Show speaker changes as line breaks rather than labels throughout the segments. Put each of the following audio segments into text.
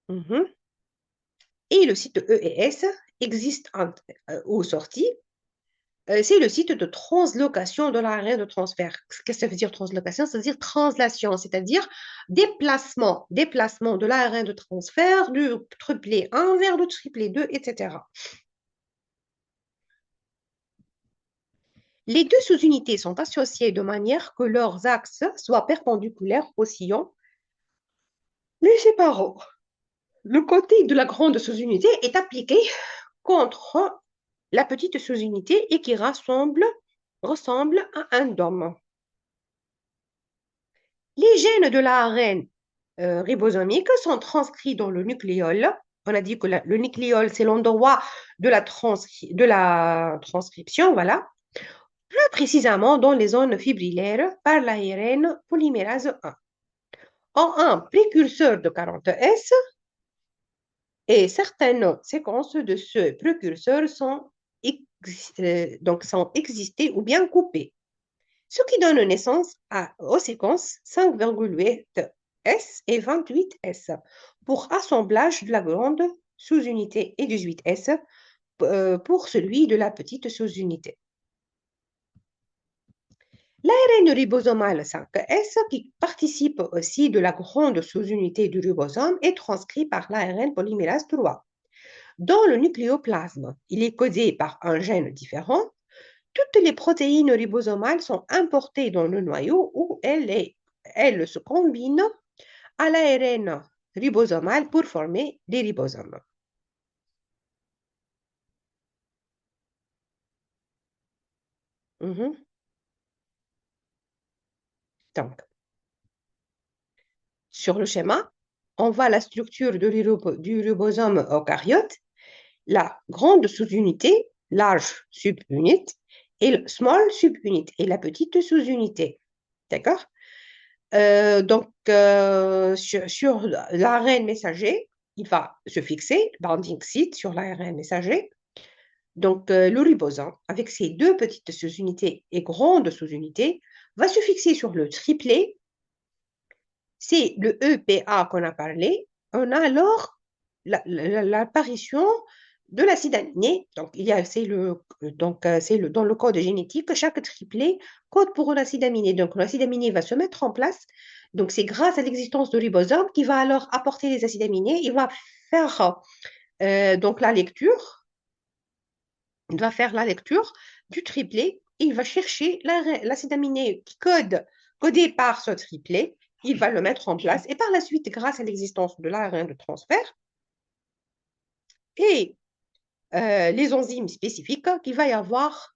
Mhm. Et le site EES existe aux sorties. C'est le site de translocation de l'arrêt de transfert. Qu'est-ce que ça veut dire translocation? Ça veut dire translation, c'est-à-dire déplacement de l'arrêt de transfert du triplet 1 vers le triplet 2, etc. Les deux sous-unités sont associées de manière que leurs axes soient perpendiculaires aux sillons les séparant. Le côté de la grande sous-unité est appliqué contre la petite sous-unité et qui ressemble à un dôme. Les gènes de l'ARN ribosomique sont transcrits dans le nucléole. On a dit que le nucléole, c'est l'endroit de la transcription, voilà. Plus précisément dans les zones fibrillaires par l'ARN polymérase 1. En un précurseur de 40S, et certaines séquences de ce précurseur sont existées ou bien coupées, ce qui donne naissance aux séquences 5,8S et 28S pour assemblage de la grande sous-unité et 18S pour celui de la petite sous-unité. L'ARN ribosomal 5S, qui participe aussi de la grande sous-unité du ribosome, est transcrit par l'ARN polymérase 3. Dans le nucléoplasme, il est codé par un gène différent. Toutes les protéines ribosomales sont importées dans le noyau où elles se combinent à l'ARN ribosomal pour former des ribosomes. Mhm. Donc, sur le schéma, on voit la structure du ribosome eucaryote, la grande sous-unité, large subunité, et le small subunit, et la petite sous-unité. D'accord? Sur l'ARN messager, il va se fixer, binding site sur l'ARN messager. Donc, le ribosome, avec ses deux petites sous-unités et grandes sous-unités, va se fixer sur le triplet. C'est le EPA qu'on a parlé. On a alors l'apparition de l'acide aminé. Donc, dans le code génétique, chaque triplet code pour un acide aminé. Donc, l'acide aminé va se mettre en place. Donc, c'est grâce à l'existence de ribosome qui va alors apporter les acides aminés. Il va faire donc la lecture. Il va faire la lecture du triplet. Il va chercher l'acide aminé codé par ce triplet. Il va le mettre en place. Et par la suite, grâce à l'existence de l'ARN de transfert et les enzymes spécifiques, qu'il va y avoir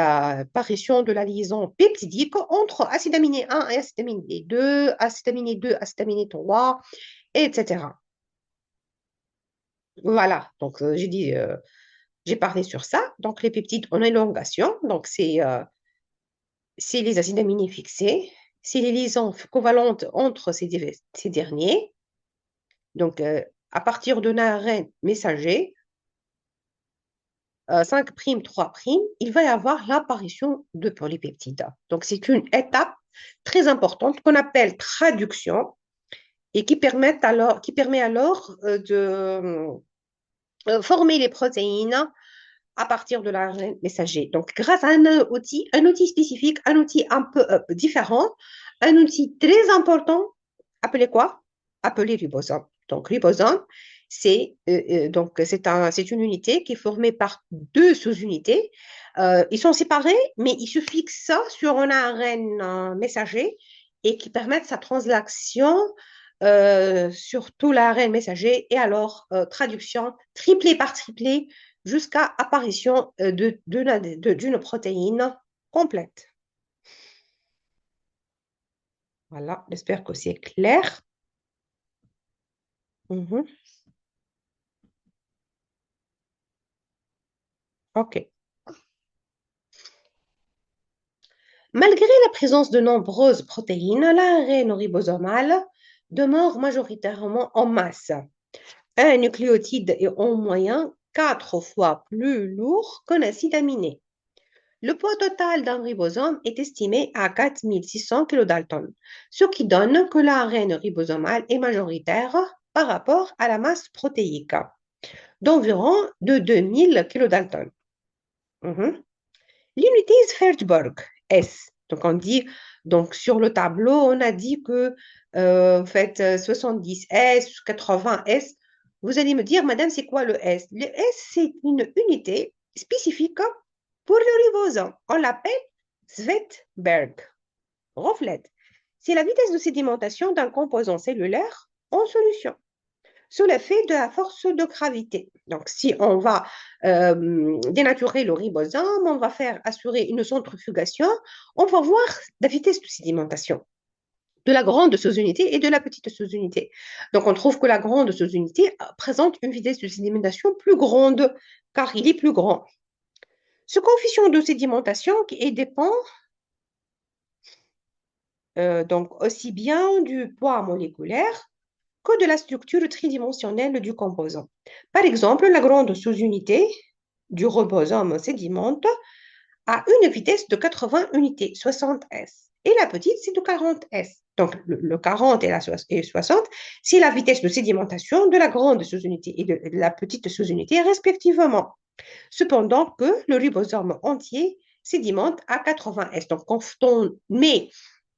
l'apparition de la liaison peptidique entre acide aminé 1 et acide aminé 2, acide aminé 2, acide aminé 3, etc. Voilà, donc j'ai parlé sur ça. Donc les peptides en élongation, donc c'est les acides aminés fixés, c'est les liaisons covalentes entre ces derniers. Donc à partir de l'ARN messager, 5', 3', il va y avoir l'apparition de polypeptides. Donc, c'est une étape très importante qu'on appelle traduction et qui permet alors de former les protéines à partir de l'ARN messager. Donc, grâce à un outil spécifique, un outil un peu différent, un outil très important, appelé quoi? Appelé ribosome. Donc, ribosome, c'est une unité qui est formée par deux sous-unités. Ils sont séparés, mais ils se fixent sur un ARN messager et qui permettent sa translation sur tout l'ARN messager et alors traduction triplé par triplé jusqu'à apparition d'une protéine complète. Voilà, j'espère que c'est clair. Mhm. OK. Malgré la présence de nombreuses protéines, l'ARN ribosomal demeure majoritairement en masse. Un nucléotide est en moyenne 4 fois plus lourd qu'un acide aminé. Le poids total d'un ribosome est estimé à 4600 kilodaltons, ce qui donne que l'ARN ribosomale est majoritaire par rapport à la masse protéique, d'environ de 2000 kilodaltons. L'unité Sfertberg, S. Donc, on dit, donc, sur le tableau, on a dit que, en fait, 70 S, 80 S. Vous allez me dire, madame, c'est quoi le S? Le S, c'est une unité spécifique pour le ribosome. On l'appelle Svedberg. Reflète. C'est la vitesse de sédimentation d'un composant cellulaire en solution sous l'effet de la force de gravité. Donc, si on va dénaturer le ribosome, on va faire assurer une centrifugation, on va voir la vitesse de sédimentation de la grande sous-unité et de la petite sous-unité. Donc, on trouve que la grande sous-unité présente une vitesse de sédimentation plus grande, car il est plus grand. Ce coefficient de sédimentation dépend donc aussi bien du poids moléculaire que de la structure tridimensionnelle du composant. Par exemple, la grande sous-unité du ribosome sédimente à une vitesse de 80 unités, 60 S. Et la petite, c'est de 40 S. Donc, le 40 et 60, c'est la vitesse de sédimentation de la grande sous-unité et de la petite sous-unité respectivement. Cependant que le ribosome entier sédimente à 80 S. Donc, quand on met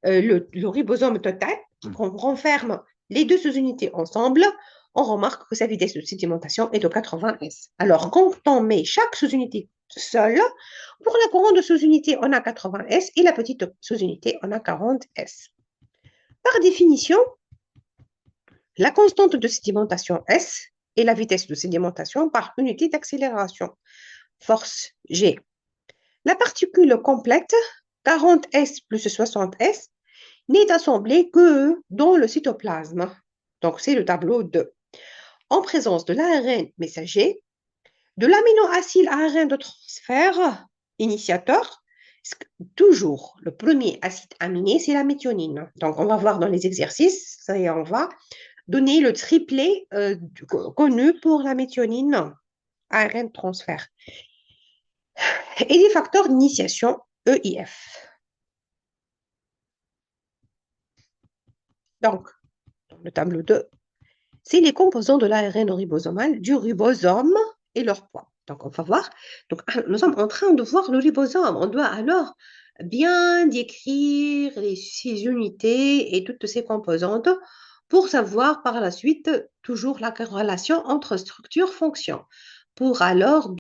le ribosome total, qu'on renferme les deux sous-unités ensemble, on remarque que sa vitesse de sédimentation est de 80 S. Alors, quand on met chaque sous-unité seule, pour la grande sous-unité, on a 80 S et la petite sous-unité, on a 40 S. Par définition, la constante de sédimentation S est la vitesse de sédimentation par unité d'accélération, force G. La particule complète, 40 S plus 60 S, n'est assemblée que dans le cytoplasme. Donc, c'est le tableau 2. En présence de l'ARN messager, de l'aminoacide ARN de transfert initiateur, toujours le premier acide aminé, c'est la méthionine. Donc, on va voir dans les exercices, et on va donner le triplet connu pour la méthionine ARN transfert. Et les facteurs d'initiation EIF. Donc, dans le tableau 2, c'est les composants de l'ARN ribosomal du ribosome et leur poids. Donc, on va voir. Donc, nous sommes en train de voir le ribosome. On doit alors bien décrire ces unités et toutes ces composantes pour savoir par la suite toujours la relation entre structure-fonction. Pour alors